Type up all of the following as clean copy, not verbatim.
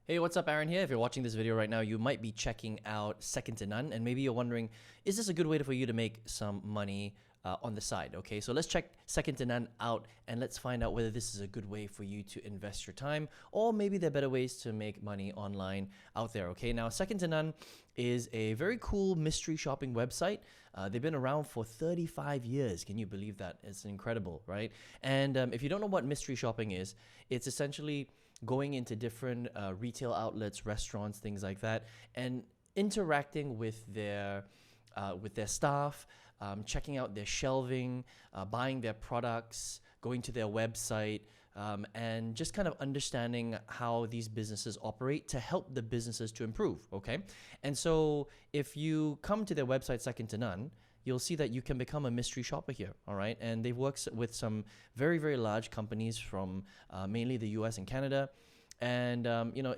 Hey, what's up, Aaron here. If you're watching this video right now, you might be checking out Second to None, and maybe you're wondering, is this a good way for you to make some money on the side? Okay, so let's check Second to None out, and let's find out whether this is a good way for you to invest your time, or maybe there are better ways to make money online out there. Okay, now Second to None is a very cool mystery shopping website. They've been around for 35 years. Can you believe that? It's incredible, right? And if you don't know what mystery shopping is, it's essentially going into different retail outlets, restaurants, things like that, and interacting with their staff, checking out their shelving, buying their products, going to their website, and just kind of understanding how these businesses operate to help the businesses to improve. Okay, and so if you come to their website, Second to None, you'll see that you can become a mystery shopper here, all right? And they've worked with some very, very large companies from mainly the US and Canada. And,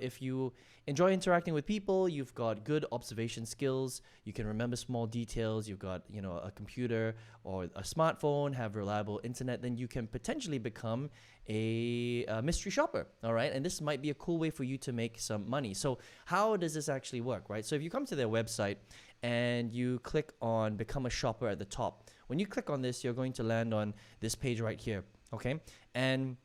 if you enjoy interacting with people, you've got good observation skills, you can remember small details, you've got, a computer or a smartphone, have reliable internet, then you can potentially become a mystery shopper, all right? And this might be a cool way for you to make some money. So how does this actually work, right? So if you come to their website and you click on Become a Shopper at the top, when you click on this, you're going to land on this page right here, okay? And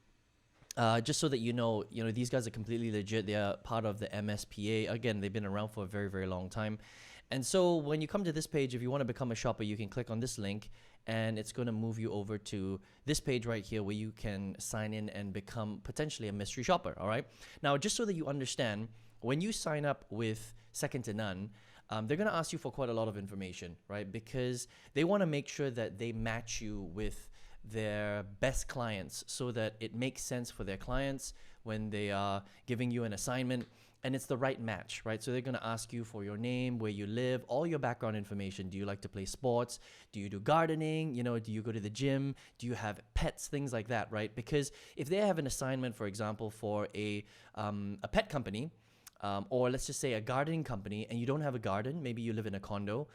just so that you know, these guys are completely legit. They are part of the MSPA. Again, they've been around for a very, very long time. And so when you come to this page, if you want to become a shopper, you can click on this link, and it's going to move you over to this page right here where you can sign in and become potentially a mystery shopper, all right? Now, just so that you understand, when you sign up with Second to None, they're going to ask you for quite a lot of information, right? Because they want to make sure that they match you with their best clients so that it makes sense for their clients when they are giving you an assignment and it's the right match, right? So they're going to ask you for your name, where you live, all your background information. Do you like to play sports? Do you do gardening? Do you go to the gym? Do you have pets? Things like that, right? Because if they have an assignment, for example, for a pet company, or let's just say a gardening company, and you don't have a garden, maybe you live in a condo,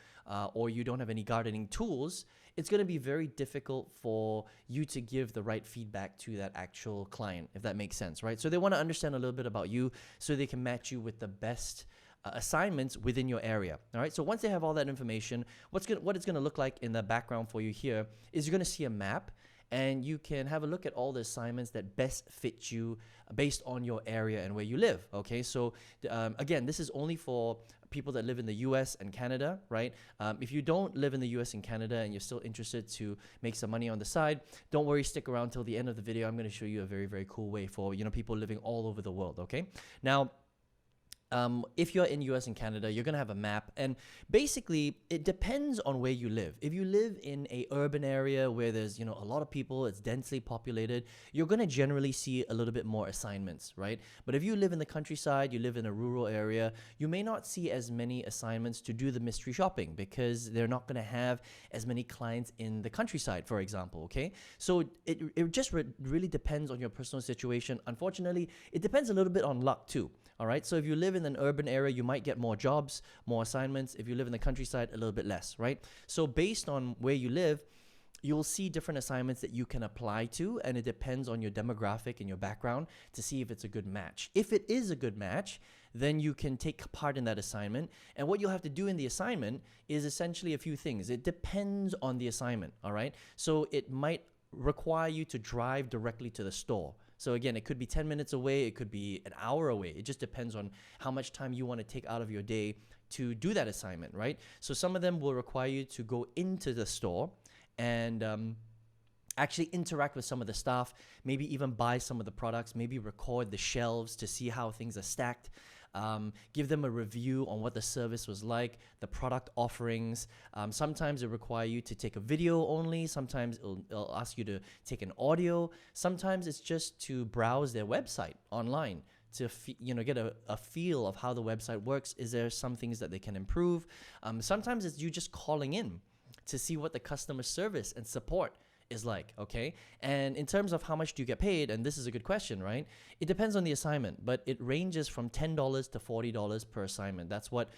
or you don't have any gardening tools, it's going to be very difficult for you to give the right feedback to that actual client, if that makes sense, right? So they want to understand a little bit about you so they can match you with the best assignments within your area. All right. So once they have all that information, what it's going to look like in the background for you here is you're going to see a map, and you can have a look at all the assignments that best fit you based on your area and where you live. Okay, so again, this is only for people that live in the US and Canada, right? If you don't live in the US and Canada and you're still interested to make some money on the side, don't worry, stick around till the end of the video. I'm going to show you a very, very cool way for people living all over the world. Okay, now, if you're in US and Canada, you're going to have a map, and basically it depends on where you live. If you live in a urban area where there's a lot of people, it's densely populated, you're going to generally see a little bit more assignments, right? But if you live in the countryside, you live in a rural area, you may not see as many assignments to do the mystery shopping because they're not going to have as many clients in the countryside, for example. Okay, so it just really depends on your personal situation. Unfortunately, it depends a little bit on luck too. All right, so if you live in an urban area, you might get more jobs, more assignments. If you live in the countryside, a little bit less, right? So based on where you live, you'll see different assignments that you can apply to, and it depends on your demographic and your background to see if it's a good match. If it is a good match, then you can take part in that assignment. And what you'll have to do in the assignment is essentially a few things. It depends on the assignment, all right? So it might require you to drive directly to the store. So again, it could be 10 minutes away, it could be an hour away. It just depends on how much time you want to take out of your day to do that assignment, right? So some of them will require you to go into the store and actually interact with some of the staff, maybe even buy some of the products, maybe record the shelves to see how things are stacked. Give them a review on what the service was like, the product offerings. Sometimes it require you to take a video only. Sometimes it'll ask you to take an audio. Sometimes it's just to browse their website online to get a feel of how the website works. Is there some things that they can improve? Sometimes it's you just calling in to see what the customer service and support is like, okay? And in terms of how much do you get paid, and this is a good question, right? It depends on the assignment, but it ranges from $10 to $40 per assignment. That's what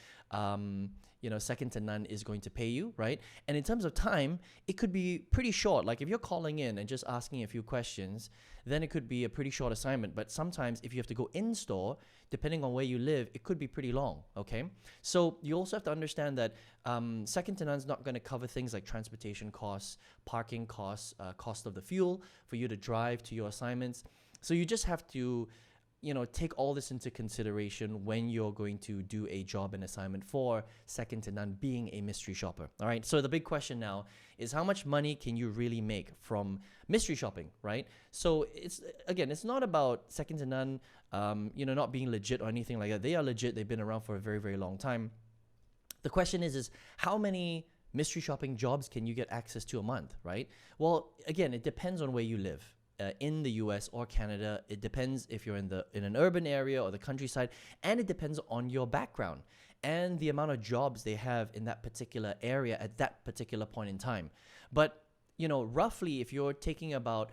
second to none is going to pay you, right? And in terms of time, it could be pretty short. Like if you're calling in and just asking a few questions, then it could be a pretty short assignment. But sometimes if you have to go in store, depending on where you live, it could be pretty long, okay? So you also have to understand that second to none is not going to cover things like transportation costs, parking costs, cost of the fuel for you to drive to your assignments. So you just have to take all this into consideration when you're going to do a job and assignment for second to none being a mystery shopper. All right. So the big question now is how much money can you really make from mystery shopping, right? So it's not about second to none, not being legit or anything like that. They are legit. They've been around for a very, very long time. The question is how many mystery shopping jobs can you get access to a month, right? Well, again, it depends on where you live. In the US or Canada, it depends if you're in an urban area or the countryside, and it depends on your background and the amount of jobs they have in that particular area at that particular point in time. But roughly, if you're taking about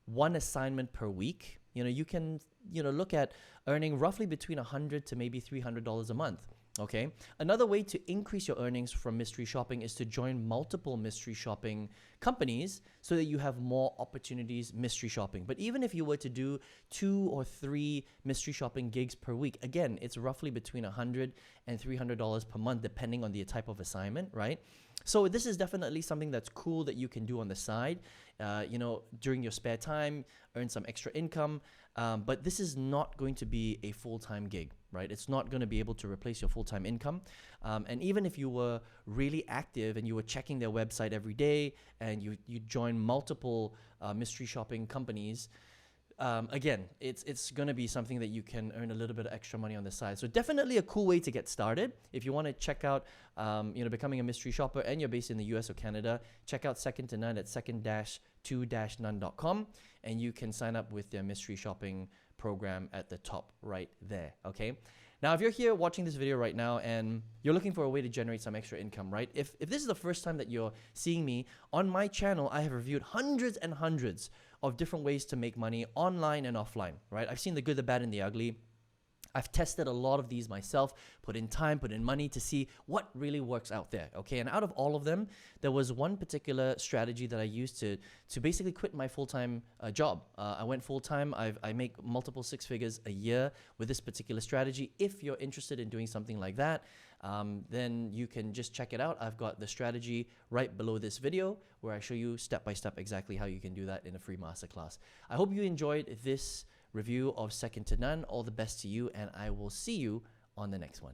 one assignment per week, you can look at earning roughly between $100 to maybe $300 a month. Okay. Another way to increase your earnings from mystery shopping is to join multiple mystery shopping companies so that you have more opportunities mystery shopping. But even if you were to do 2 or 3 mystery shopping gigs per week, again, it's roughly between $100 and $300 per month, depending on the type of assignment, right? So this is definitely something that's cool that you can do on the side, during your spare time, earn some extra income. But this is not going to be a full-time gig, right? It's not going to be able to replace your full-time income. And even if you were really active and you were checking their website every day and you join multiple mystery shopping companies, again, it's going to be something that you can earn a little bit of extra money on the side. So definitely a cool way to get started. If you want to check out, becoming a mystery shopper and you're based in the US or Canada, check out Second to None at second-to-none.com, and you can sign up with their mystery shopping program at the top right there, okay? Now, if you're here watching this video right now and you're looking for a way to generate some extra income, right? If this is the first time that you're seeing me, on my channel, I have reviewed hundreds and hundreds of different ways to make money online and offline, right? I've seen the good, the bad, and the ugly. I've tested a lot of these myself, put in time, put in money to see what really works out there, okay? And out of all of them, there was one particular strategy that I used to basically quit my full-time job. I went full-time. I make multiple 6 figures a year with this particular strategy. If you're interested in doing something like that, then you can just check it out. I've got the strategy right below this video where I show you step-by-step exactly how you can do that in a free masterclass. I hope you enjoyed this review of Second to None. All the best to you, and I will see you on the next one.